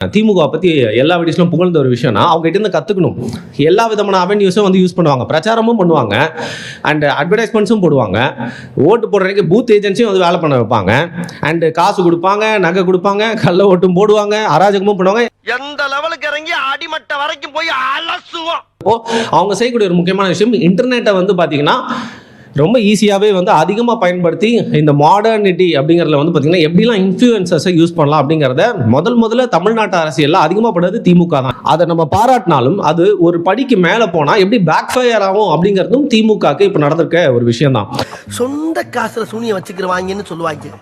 திமுக பற்றி எல்லா வீடியோஸ்லும் புகழ்ந்த ஒரு விஷயம்னா அவங்க கிட்ட இருந்து கற்றுக்கணும். எல்லா விதமான அவென்யூஸும் வந்து யூஸ் பண்ணுவாங்க, பிரச்சாரமும் பண்ணுவாங்க அண்ட் அட்வர்டைஸ்மெண்ட்ஸும் போடுவாங்க. ஓட்டு போடுறதுக்கு பூத் ஏஜென்சியும் வந்து வேலை பண்ண வைப்பாங்க அண்ட் காசு கொடுப்பாங்க, நகை கொடுப்பாங்க, கள்ள ஓட்டும் போடுவாங்க, அராஜகமும் பண்ணுவாங்க. எந்த லெவலுக்கு இறங்கி அடிமட்ட வரைக்கும் போய் அலசுவோம். இப்போ அவங்க செய்யக்கூடிய ஒரு முக்கியமான விஷயம், இன்டர்நெட்டை வந்து பார்த்தீங்கன்னா ரொம்ப ஈஸியாகவே வந்து அதிகமாக பயன்படுத்தி இந்த மாடர்னிட்டி அப்படிங்கிறதுல வந்து பார்த்தீங்கன்னா எப்படிலாம் இன்ஃப்ளூயன்சர்ஸை யூஸ் பண்ணலாம் அப்படிங்கிறத முதல்ல தமிழ்நாட்டு அரசியலில் அதிகமாக படுறது திமுக தான். அதை நம்ம பாராட்டினாலும் அது ஒரு படிக்கு மேலே போனால் எப்படி பேக் ஃபயர் ஆகும் அப்படிங்கிறதும் திமுகக்கு இப்போ நடந்திருக்க ஒரு விஷயம் தான். சொந்த காசுல சூனியம் வச்சுக்கிறவாங்கன்னு சொல்லுவாங்க,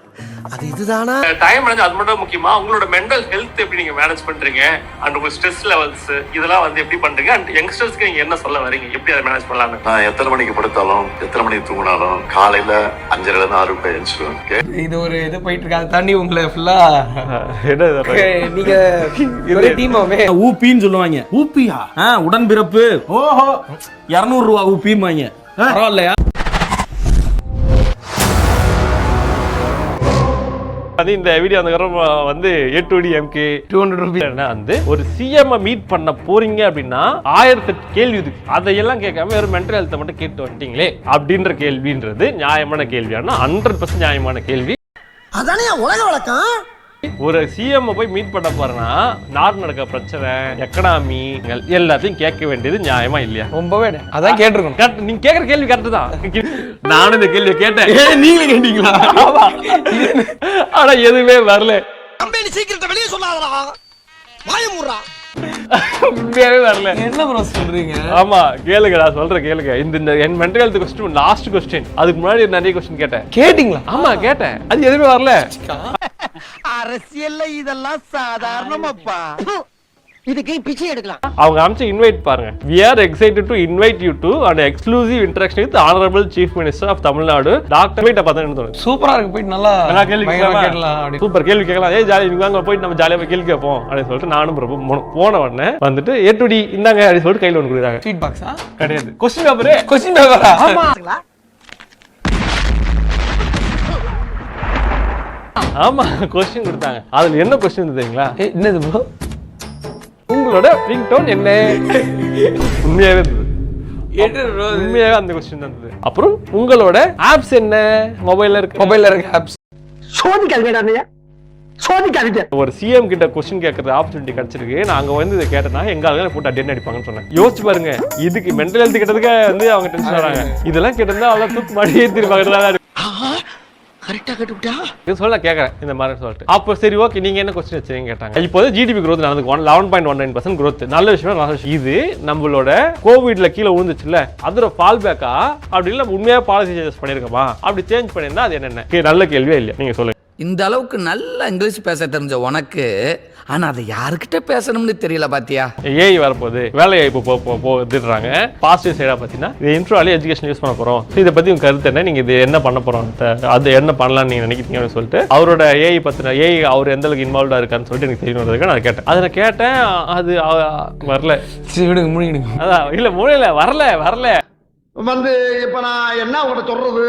அது இதுதானா? டைம் மேனேஜ் அது மட்டும் முக்கியமா, உங்களோட மென்டல் ஹெல்த் எப்படி நீங்க மேனேஜ் பண்றீங்க அண்ட் உங்க ஸ்ட்ரெஸ் லெவல்ஸ் இதெல்லாம் வந்து எப்படி பண்றீங்க அண்ட் யங்ஸ்டர்ஸ்க்கு நீங்க என்ன சொல்ல வரீங்க, எப்படி அதை மேனேஜ் பண்ணலாம்? நான் எத்தனை மணிக்கு படுத்தாலும் எத்தனை மணிக்கு தூங்கினாலும் காலையில 5:30 இருந்து 6 எழுந்துருவேன். இது ஒரு இது போயிட்டு இருக்கு. அதை தாண்டி உங்களை ஃபுல்லா நீங்க ஒரே டீமாவே ஊப்பின்னு சொல்லுவாங்க. ஊப்பியா? உடன்பிறப்பு. ஓஹோ, 200 ரூபா ஊப்பிம்பாங்க. பரவாயில்லையா? அது இந்த வீடியோ வந்து A2DMK 200 ரூபீஸ் வந்து ஒரு சிஎம் மீட் பண்ண போறீங்க அப்படின்னா 1008 கேள்வி இருக்கு. அதையெல்லாம் கேட்காம வெறும் மென்டல் ஹெல்த்தை மட்டும் கேட்டு வந்துட்டீங்களே அப்படின்ற கேள்வின்றது நியாயமான கேள்வியானா 100% நியாயமான கேள்வி. அதானே உலக வழக்கம். ஒரு சிஎம் போய் மீட் பண்ண போறேன்னா நாடு நடக்க பிரச்சனை, எக்கனாமி எல்லாத்தையும் கேட்க வேண்டியது நியாயமா இல்லையா? ரொம்பவே அதான் கேட்டிருக்கணும். நீங்க கேட்கற கேள்வி கரெக்ட் தான். நானும் இந்த கேள்வியை கேட்டேன், நீங்க கேட்டீங்களா? ஆனா எதுவுமே வரல. கம்பெனி சீக்கிரத்தை வெளியே சொல்லாதடா, வாயமுறா. உண்மையாவே வரல. என்ன ப்ரோ சொல்றீங்க? ஆமா கேளுங்க, நான் சொல்றேன் கேளுங்க. இந்த என் mental health question last question. அதுக்கு முன்னாடி நிறைய கொஸ்டின் கேட்டேன். கேட்டீங்களா? ஆமா கேட்டேன், அது எதுவுமே வரல. அரசியல்ல இதெல்லாம் சாதாரணமாப்பா. இதுக்கு பிச்சை எடுக்கலாம். அவங்க அம்ச இன்வைட் பாருங்க. We are excited to invite you to an exclusive interaction with Honorable Chief Minister of Tamil Nadu, Dr. Wait அப்ப தான் தோணுது. சூப்பரா இருக்கு. போய் நல்லா கேள்வி கேட்கலாம். சூப்பர் கேள்வி கேட்கலாம். ஜாலி நீங்க வாங்க போய் நம்ம ஜாலியா போய் கேள்வி கேட்போம் அப்படின்னு சொல்லிட்டு நானும் பிரபு போன உடனே வந்துட்டு A2D இந்தாங்க அப்படின்னு சொல்லிட்டு கையில ஒன்று கொடுக்குறாங்க. ஃபீட் பாக்ஸா? கிடையாது, கொஸ்டின் பேப்பரே. கொஸ்டின் பேப்பரா? ஆமா ஆமா கொஸ்டின் கொடுத்தாங்க. அதுல என்ன கொஸ்டின் தெரியுங்களா? என்னது ப்ரோ? உங்களோட ரிங்டோன் என்ன? உண்மையாவே உண்மையாவே அந்த கொஸ்டின் தான் இருந்தது. அப்புறம் உங்களோட ஆப்ஸ் என்ன? மொபைல்ல இருக்க ஆப்ஸ். சோதிக்காதீங்க, சோதிக்காதீங்க. ஒரு சிஎம் கிட்ட கொஸ்டின் கேட்கறது ஆப்பர்ச்சுனிட்டி கிடைச்சிருக்கு. நாங்க வந்து இதை கேட்டனா எங்க ஆளுங்க போட்டு அட்டென்ட் அடிப்பாங்கன்னு சொன்னேன். யோசிச்சு பாருங்க, இதுக்கு மென்டல் ஹெல்த் கிட்டதுக்கு வந்து அவங்க டென்ஷன் ஆறாங்க. இதெல்லாம் கேட்டிருந்தா அவ்வளவு தூக்கு மாடி ஏத்திருப்பாங்க. கரெக்டா கட்டுட்டா சொல்ல கேட்கறேன் இந்த மாதிரி சொல்லிட்டு. அப்போ சரி ஓகே நீங்க என்ன கொஸ்டின் வச்சீங்க கேட்டாங்க. இப்போது ஜிடிபி growth நடந்து 11.19% growth. நல்ல விஷயம். இது நம்மளோட கோவிட்ல கீழே விழுந்துச்சுல்ல, அதோட ஃபால் பேக்கா அப்படி இல்ல உண்மையா பாலிசி சேஞ்சஸ் பண்ணிருக்கோமா? அப்படி சேஞ்ச் பண்ணிருந்தா அது என்னென்ன? நல்ல கேள்வியே இல்லையா? நீங்க சொல்லுங்க. இந்த அளவுக்கு நல்ல இங்கிலீஷ் பேச தெரிஞ்ச உனக்கு ஆனா அதை யாருக்கிட்ட பேசணும்னு தெரியல பாத்தியா? ஏஐ வரப்போகுது, வேலை வாய்ப்பு போடுறாங்க. பாசிட்டிவ் சைடா பார்த்தீங்கன்னா இது இன்ட்ரோலே எஜுகேஷன் யூஸ் பண்ண போறோம். இதை பத்தி உங்க கருத்து என்ன? நீங்க இது என்ன பண்ண போறோம், அது என்ன பண்ணலாம்னு நீங்க நினைக்கிறீங்கன்னு சொல்லிட்டு அவரோட ஏஐ பத்தின அவர் எந்த அளவுக்கு இன்வால்வ்டா இருக்கான்னு சொல்லிட்டு எனக்கு தெரியணுன்றதுக்கு நான் கேட்டேன். அதை நான் கேட்டேன், அது வரல. அதான் இல்ல மூளையில வரல வந்து இப்ப நான் என்ன உங்கள்கிட்ட சொல்றது?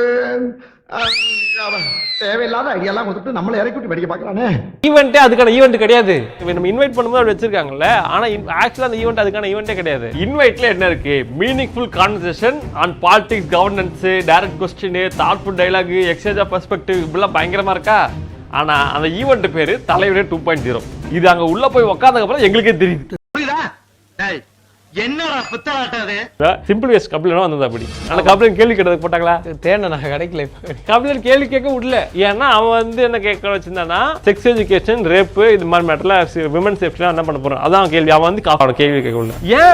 தேவையில்லாத ஐடியாலாம் கொடுத்துட்டு நம்மளை இறக்கி விட்டு படிக்க பார்க்கறானே. ஈவென்ட்டே அதுக்கான ஈவென்ட் கிடையாது. நம்ம இன்வைட் பண்ணும்போது அப்படி வச்சிருக்காங்கல்ல, ஆனா ஆக்சுவலா அந்த ஈவென்ட் அதுக்கான ஈவென்ட்டே கிடையாது. இன்வைட்ல என்ன இருக்கு? Meaningful conversation on politics, governance, direct question, thoughtful dialogue, exchange of perspective இப்படிலாம் பயங்கரமா இருக்கா. ஆனா அந்த ஈவென்ட் பேரு தலைவரே 2.0. இது அங்க உள்ள போய் உட்கார்ந்ததுக்கு அப்புறம் எங்களுக்கே தெரியுது. புரியுதா? என்னடா புத்தலாட்டாது? சிம்பிள் வேஸ்ட் கப்ளனா வந்தது அப்படி. ஆனா கப்ளன் கேள்வி கேட்டதுக்கு போட்டாங்களா? தேன நான் கிடைக்கல. கப்ளன் கேள்வி கேட்க விடல. ஏன்னா அவன் வந்து என்ன கேட்க வச்சிருந்தானா, செக்ஸ் எஜுகேஷன், ரேப் இது மாதிரி மேட்டர்ல விமன் சேஃப்டிலாம் என்ன பண்ண போறோம் அதான் கேள்வி. அவன் வந்து அவன கேள்வி கேட்க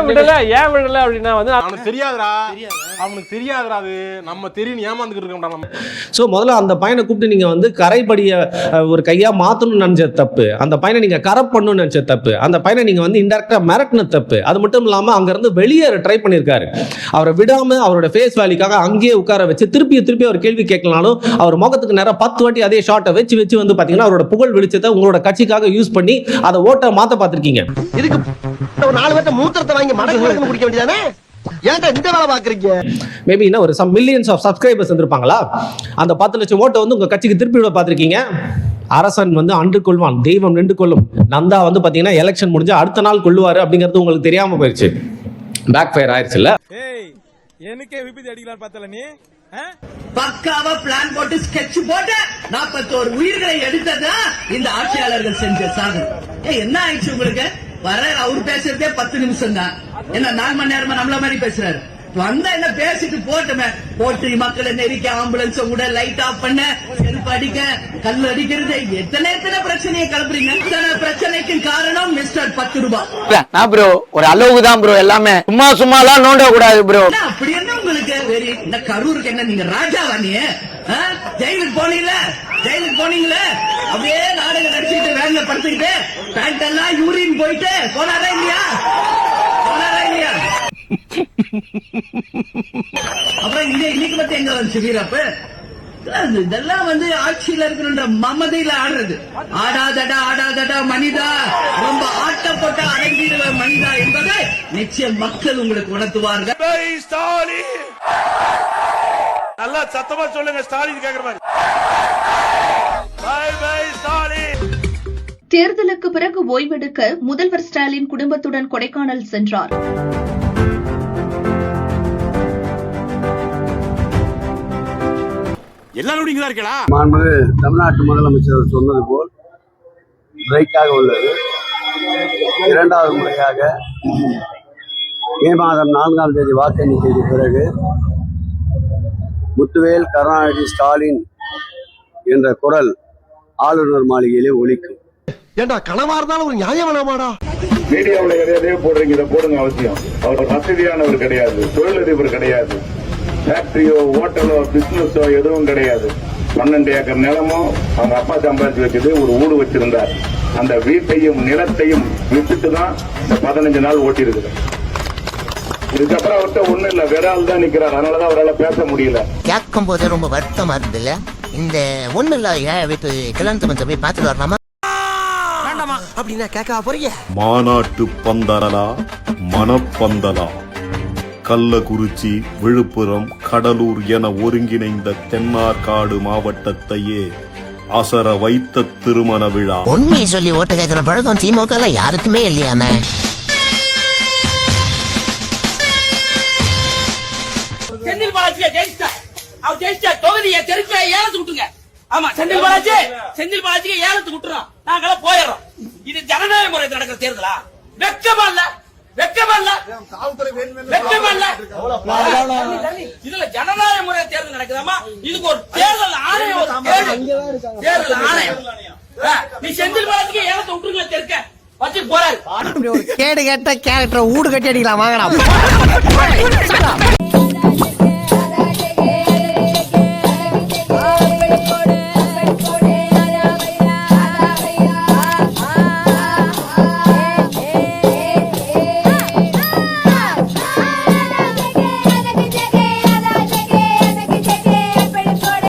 விடல. ஏன் விடல அப்படின்னா வந்து அவனுக்கு தெரியாதுடா, அவனுக்கு தெரியாதுடா, அது நம்ம தெரியும் ஏமாந்துக்கிட்டு இருக்கோம்டா நம்ம. ஸோ முதல்ல அந்த பையனை கூப்பிட்டு நீங்கள் வந்து கரைபடிய ஒரு கையாக மாற்றணும்னு நினச்ச தப்பு, அந்த பையனை நீங்கள் கரப்ட் பண்ணணும்னு நினச்ச தப்பு, அந்த பையனை நீங்கள் வந்து இன்டெரக்டாக மிரட்டின தப்பு. அது மட்டும் இல்லாமல் அங்கேருந்து வெளியேற ட்ரை பண்ணியிருக்காரு. அவரை விடாமல் அவரோட ஃபேஸ் வேல்யூக்காக அங்கேயே உட்கார வச்சு திருப்பி அவர் கேள்வி கேட்கலாலும் அவர் முகத்துக்கு நேரம் 10 வாட்டி அதே ஷார்ட்டை வச்சு வந்து பார்த்தீங்கன்னா அவரோட புகழ் வெளிச்சத்தை உங்களோட கட்சிக்காக யூஸ் பண்ணி அதை ஓட்ட மாற்ற பார்த்துருக்கீங்க. இதுக்கு ஒரு 4 பேர்த்த மூத்திரத்தை வாங்கி மடக்கு குடிக்க வேண்டியதானே? ஏன்டா இந்த வேலை பாக்குறீங்க? மேபி இன்னும் ஒரு சம் மில்லியன்ஸ் ஆஃப் சப்ஸ்கிரைபர்ஸ் இருந்திருப்பாங்களா, அந்த 10 லட்சம் ஓட்டை வந்து உங்க கட்சிக்கு திருப்பி விட பார்த்துருக்கீங்க. அரசன் வந்து அன்று கொள்வான், தெய்வம் நின்று கொள்ளும். நந்தா வந்து பாத்தீங்கன்னா எலெக்ஷன் முடிஞ்சு அடுத்த நாள் கொள்ளுவாரு அப்படிங்கிறது உங்களுக்கு தெரியாம போயிருச்சு. பேக் ஃபயர் ஆயிடுச்சுல்ல. எனக்கே விபத்து அடிக்கலாம் பார்த்தல நீ. பக்காவா பிளான் போட்டு ஸ்கெட்ச் போட்டு 41 உயிர்களை எடுத்ததா இந்த ஆட்சியாளர்கள் செஞ்ச சாதனை. என்ன ஆயிடுச்சு உங்களுக்கு? வர அவரு பேசுறதே 10 நிமிஷம் தான், என்ன 4 மணி நேரமா நம்மள மாதிரி பேசுறாரு. வந்தா என்ன பேசிட்டு போட்டுமே, போட்டு மக்களை நெரிக்க, ஆம்புலன்ஸ் கூட லைட் ஆஃப் பண்ண, செருப்பு அடிக்க, கல் அடிக்கிறது, எத்தனை பிரச்சனையை கிளப்புறீங்க. இத்தனை பிரச்சனைக்கு காரணம் மிஸ்டர் 10 ரூபாய் ப்ரோ. ஒரு அளவுக்கு தான் ப்ரோ, எல்லாமே சும்மா எல்லாம் நோண்ட கூடாது ப்ரோ. அப்படி என்ன உங்களுக்கு வெறி? இந்த கரூருக்கு என்ன நீங்க ராஜாவா? நீ ஜெயிலுக்கு போனீங்களே அப்படியே நாடகம் நடிச்சுட்டு வேன்ல படுத்துக்கிட்டு பேண்ட் எல்லாம் யூரின் போயிட்டு போனாரா இல்லையா? அப்புறம் இன்னைக்கு பத்தி எங்க வந்து வீரப்பு? இதெல்லாம் வந்து ஆட்சியில இருக்கிற மமதையில ஆடுறது. ஆடாதடா மனிதா, ரொம்ப ஆட்டப்பட்ட அடங்கிடுவ மனிதா என்பதை நிச்சயம் மக்கள் உங்களுக்கு உணர்த்துவார்கள். நல்லா சத்தமா சொல்லுங்க, ஸ்டாலின் கேக்குற மாதிரி. தேர்தலுக்கு பிறகு ஓய்வெடுக்க முதல்வர் ஸ்டாலின் குடும்பத்துடன் கொடைக்கானல் சென்றார். எல்லாரும் இங்க தான் இருக்கா? மாண்புமிகு தமிழ்நாட்டு முதலமைச்சர் சொன்னது போல் பிரைட்டாக உள்ளது. 2வது முறையாக மே மாதம் 4ஆம் தேதி வாக்கு எண்ணிக்கைக்கு பிறகு முத்துவேல் கருணாநிதி ஸ்டாலின் என்ற குரல் ஆளுநர் மாளிகையிலே ஒலிக்கும். ஏண்டா கனவா இருந்தாலும் ஒரு நியாயம் வேணாமாடா? மீடியாவில் எதையோ போடுறீங்க, இதை போடுங்க அவசியம். அவர் வசதியானவர் கிடையாது, தொழிலதிபர் கிடையாது, ஃபேக்டரியோ ஹோட்டலோ பிசினஸோ எதுவும் கிடையாது. 12 ஏக்கர் நிலமோ அவங்க அப்பா சம்பாதிச்சு வச்சது, ஒரு வீடு வச்சிருந்தார். அந்த வீட்டையும் நிலத்தையும் விட்டுட்டு தான் இந்த 15 நாள் ஓட்டி இருக்குது. இதுக்கப்புறம் அவர்கிட்ட ஒண்ணும் இல்ல, வேற ஆள் தான் நிக்கிறார். அதனாலதான் அவரால் பேச முடியல. கேட்கும் போது ரொம்ப வருத்தமா இருந்ததுல. இந்த ஒண்ணு இல்ல வீட்டு கல்யாணத்தை போய் பார்த்துட்டு வரலாமா? அப்படின்னா கேட்க போறீங்க. மாநாட்டு பந்தரலா மனப்பந்தலா, கள்ளக்குறிச்சி, விழுப்புரம், கடலூர் என ஒருங்கிணைந்த தென்னார்காடு மாவட்டத்தையே அசர வைத்த திருமண விழா. உண்மையை சொல்லி ஓட்டு கேட்கிற பழக்கம் திமுக யாருக்குமே இல்லையாமே. செந்தில் பாலாஜியை ஜெயிச்சா தொகுதியை தெருக்க ஏலத்து விட்டுங்க. ஆமா, செந்தில் பாலாஜிக்கு ஏலத்து விட்டுறோம், நாங்களாம் போயிடுறோம். இது ஜனநாயக முறை நடக்கிற தேர்தலா? வெக்கமா இல்ல? இதுல ஜனநாயக முறை தேர்தல் நடக்குதாமா? இதுக்கு ஒரு தேர்தல் ஆணையம். நீ செந்தில் பாலாஜிக்கு ஏலத்தை விட்டுருங்க, தெருக்க வச்சு போறாரு. கேடு கேட்ட கேரக்டர் ஊடு கட்டி அடிக்கலாம் வாங்கலாம்.